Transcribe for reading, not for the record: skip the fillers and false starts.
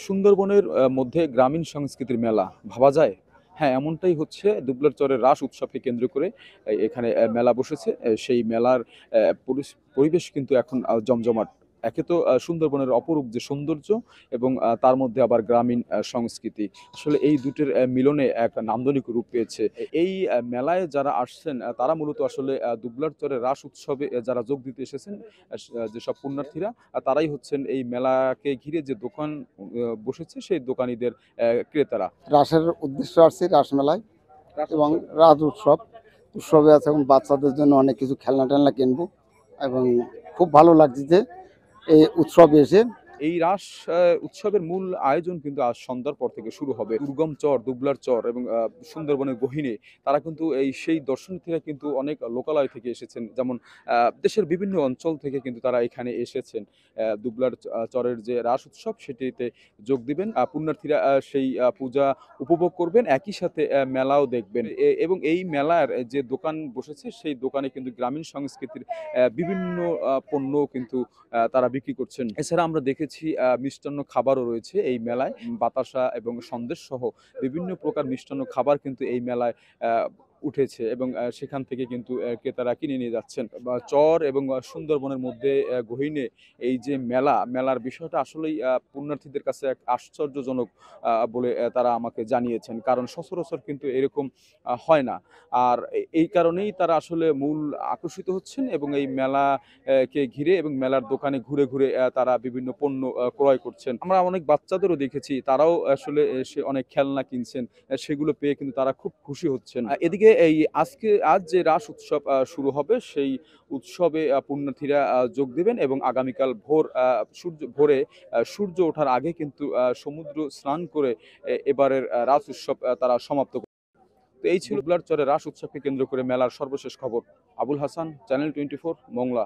সুন্দরবনের মধ্যে গ্রামীণ সংস্কৃতির মেলা ভাবা যায়? হ্যাঁ, এমনটাই হচ্ছে দুবলার চরের রাস উৎসবকে কেন্দ্র করে এখানে মেলা বসেছে। সেই মেলার পরিবেশ কিন্তু এখন জমজমাট। একে তো সুন্দরবনের অপরূপ যে সৌন্দর্য এবং তার মধ্যে আবার গ্রামীণ সংস্কৃতি। আসলে এই দুটোর মিলনে এক নান্দনিক রূপ পেয়েছে। এই মেলায় যারা আসছেন তারা মূলত আসলে দুবলার চরের রাস উৎসবে যারা যোগ দিতে এসেছেন, যেসব পুণ্যার্থীরা তারাই হচ্ছেন এই মেলাকে ঘিরে যে দোকান বসেছে সেই দোকানীদের ক্রেতারা। রাসের উদ্দেশ্য আসছি রাসমেলায় এবং রাজ উৎসবে আছে এবং বাচ্চাদের জন্য অনেক কিছু খেলনা টেলনা কিনবো এবং খুব ভালো লাগছে যে এই উৎসবে এসে। এই রাস উৎসবের মূল আয়োজন কিন্তু আজ সন্ধ্যার পর থেকে শুরু হবে। দুর্গম চর, দুবলার চর এবং সুন্দরবনের গহীনে তারা কিন্তু সেই দর্শনার্থীরা কিন্তু অনেক লোকালয় থেকে এসেছেন। যেমন দেশের বিভিন্ন অঞ্চল থেকে কিন্তু তারা এখানে এসেছেন। দুবলার চরের যে রাস উৎসব সেটিতে যোগ দিবেন। পুণ্যার্থীরা সেই পূজা উপভোগ করবেন। একই সাথে মেলাও দেখবেন। এবং এই মেলার যে দোকান বসেছে সেই দোকানে কিন্তু গ্রামীণ সংস্কৃতির বিভিন্ন পণ্য কিন্তু তারা বিক্রি করছেন। এছাড়া আমরা দেখেছি মিষ্টান্ন খাবারও রয়েছে এই মেলায়। বাতাসা এবং সন্দেশ সহ বিভিন্ন প্রকার মিষ্টান্ন খাবার কিন্তু এই মেলায় আ উঠেছে এবং সেখান থেকে কিন্তু ক্রেতারা কিনে নিয়ে যাচ্ছেন। চর এবং সুন্দরবনের মধ্যে গহীনে এই যে মেলার বিষয়টা আসলেই পুণ্যার্থীদের কাছে এক আশ্চর্যজনক বলে তারা আমাকে জানিয়েছেন। কারণ সচরাচর কিন্তু এরকম হয় না। আর এই কারণেই তারা আসলে মূল আকর্ষিত হচ্ছেন এবং এই মেলা কে ঘিরে এবং মেলার দোকানে ঘুরে ঘুরে তারা বিভিন্ন পণ্য ক্রয় করছেন। আমরা অনেক বাচ্চাদেরও দেখেছি, তারাও আসলে এসে অনেক খেলনা কিনছেন। সেগুলো পেয়ে কিন্তু তারা খুব খুশি হচ্ছেন। এদিকে আজ যে রাস উৎসব শুরু হবে সেই উৎসবে পুণ্যার্থীরা যোগ দিবেন এবং আগামীকাল ভোরে সূর্য ওঠার আগে কিন্তু সমুদ্র স্নান করে এবারের রাস উৎসব তারা সমাপ্ত। তো এই ছিল দুবলার চরের রাস উৎসবকে কেন্দ্র করে মেলার সর্বশেষ খবর। আবুল হাসান, চ্যানেল 24, মোংলা।